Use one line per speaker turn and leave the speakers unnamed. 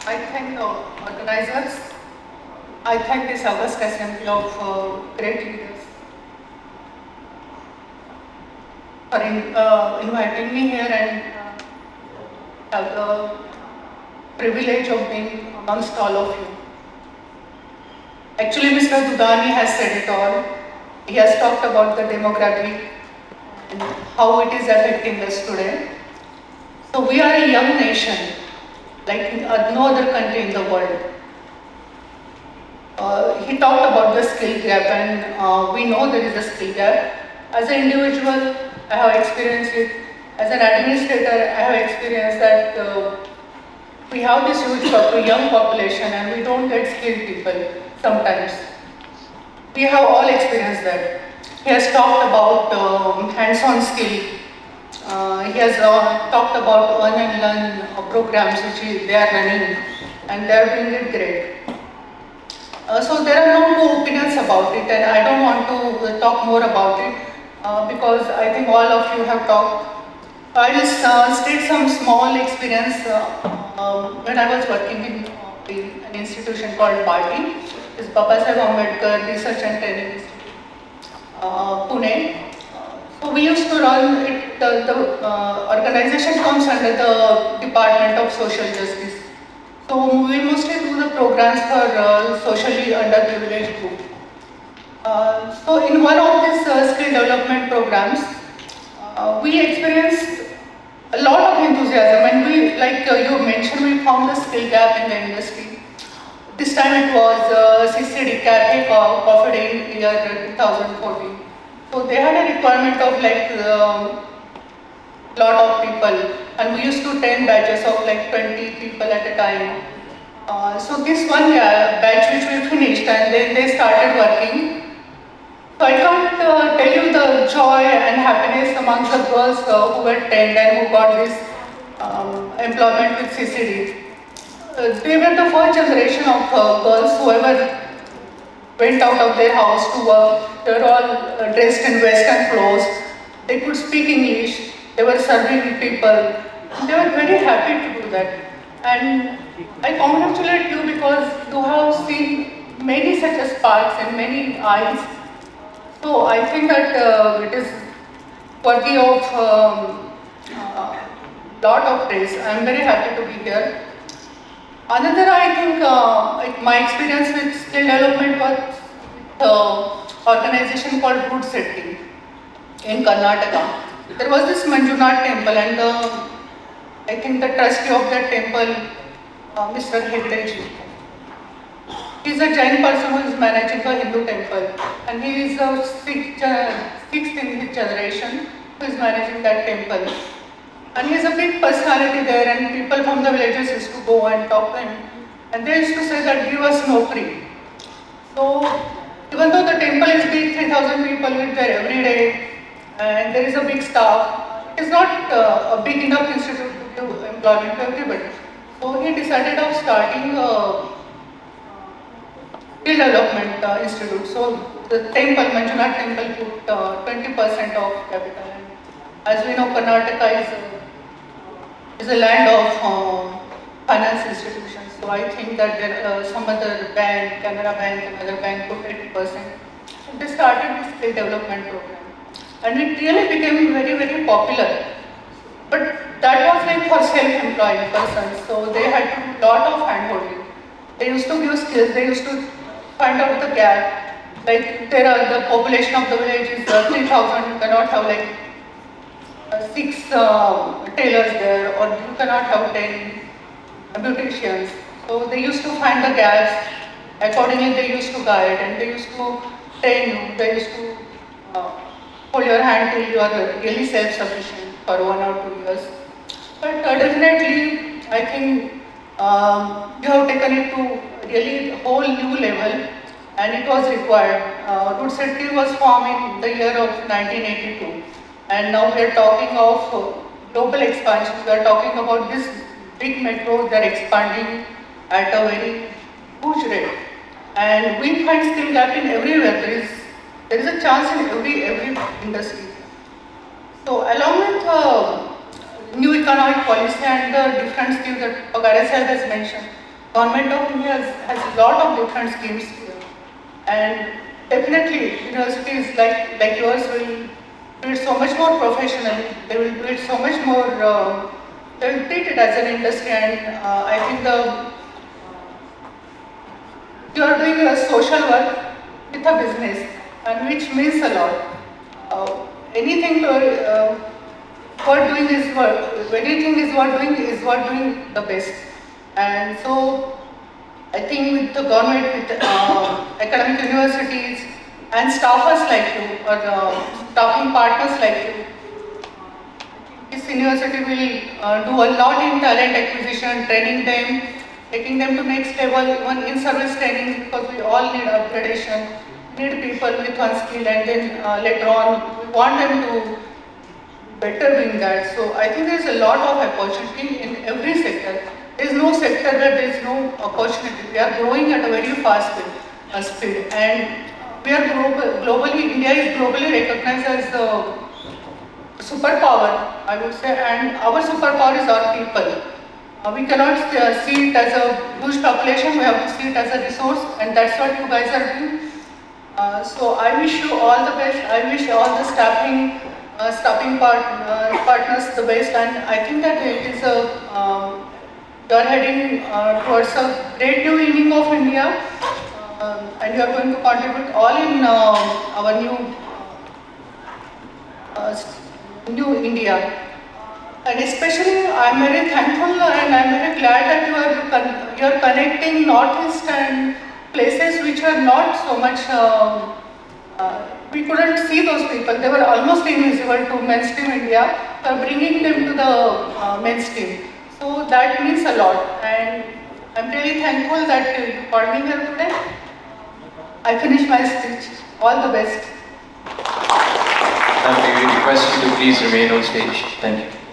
I thank the organizers. I thank this August Assembly of great leaders for inviting me here and have the privilege of being amongst all of you. Actually, Mr. Dudani has said it all. He has talked about the demographic and how it is affecting us today. So we are a young nation, like no other country in the world. He talked about the skill gap, and we know there is a skill gap. As an individual, I have experienced it. As an administrator, I have experienced that we have this huge young population and we don't get skilled people sometimes. We have all experienced that. He has talked about hands-on skill. He has talked about earn and learn programs which they are running, and they are doing it great. So there are no two opinions about it, and I don't want to talk more about it because I think all of you have talked. I will state some small experience when I was working in an institution called PARTI, is Babasaheb Ambedkar Research and Training Institute, Pune. So we used to run it, the organization comes under the Department of Social Justice. So we mostly do the programs for socially underprivileged group. So in one of these skill development programs, we experienced a lot of enthusiasm, and we, like you mentioned, we found the skill gap in the industry. This time it was CCD Cafe Coffee Day in year 2014. So they had a requirement of like lot of people, and we used to 10 batches of like 20 people at a time. So this one batch which we finished, and then they started working. So I can't tell you the joy and happiness among the girls who were 10 and who got this employment with CCD. They were the first generation of girls who ever went out of their house to work. They were all dressed in western clothes. They could speak English. They were serving people. They were very happy to do that. And I congratulate you because you have seen many such sparks in many eyes. So I think that it is worthy of lot of praise. I am very happy to be here. Another, I think, my experience with skill development was the organization called Root Setting in Karnataka. There was this Manjunath temple, and I think the trustee of that temple, Mr. Hegdeji, he is a Jain person who is managing a Hindu temple, and he is the sixth in his generation who is managing that temple. And he is a big personality there, and people from the villages used to go and talk to him. And they used to say that give us nokri. So even though the temple is big, 3,000 people live there every day, and there is a big staff, it is not a big enough institute to give employment to everybody. So he decided of starting a skill development institute. So the temple, Manjunath temple, put 20% of capital. And as we know, Karnataka is a land of finance institutions. So I think that there some other bank, Canara Bank, another bank put 80%. So they started this skill development program, and it really became very, very popular. But that was like for self-employed persons. So they had to do a lot of handholding. They used to give skills. They used to find out the gap. Like there are the population of the village is 3,000. You cannot have like 6 tailors there, or you cannot have 10 beauticians. So they used to find the gaps. Accordingly, they used to guide, and they used to train you. They used to hold your hand till you are really self-sufficient for 1 or 2 years. But definitely, I think you have taken it to really a whole new level, and it was required. Root City was formed in the year of 1982. And now we are talking of global expansion. We are talking about this big metros, they are expanding at a very huge rate. And we find skill gap in everywhere. There is a chance in every industry. So along with new economic policy and the different skills that Pagare Sahib has mentioned, Government of India has a lot of different schemes here, and definitely universities like yours will do it so much more professionally. They will do it so much more. They will treat it as an industry, and I think you are doing a social work with a business, and which means a lot. Anything worth doing is anything is worth doing the best. And so I think with the government, with academic universities and staffers like you, or staffing partners like you, this university will do a lot in talent acquisition, training them, taking them to next level, even in service training, because we all need upgradation. We need people with one skill, and then later on we want them to better doing that. So I think there is a lot of opportunity in every sector. There is no sector where there is no opportunity. We are growing at a very fast speed, and we are globally. India is globally recognized as the superpower, I would say, and our superpower is our people. We cannot see it as a huge population. We have to see it as a resource, and that's what you guys are doing. So I wish you all the best. I wish all the staffing partners the best, and I think that it is you are heading towards a great new inning of India, and you are going to contribute all in our new India. And especially, I am very thankful and I am very glad that you are connecting Northeast and places which are not so much. We couldn't see those people. They were almost invisible to mainstream India. Bringing them to the mainstream. So that means a lot, and I'm really thankful that you called me here today. I finish my speech. All the best.
We request you to please remain on stage. Thank you.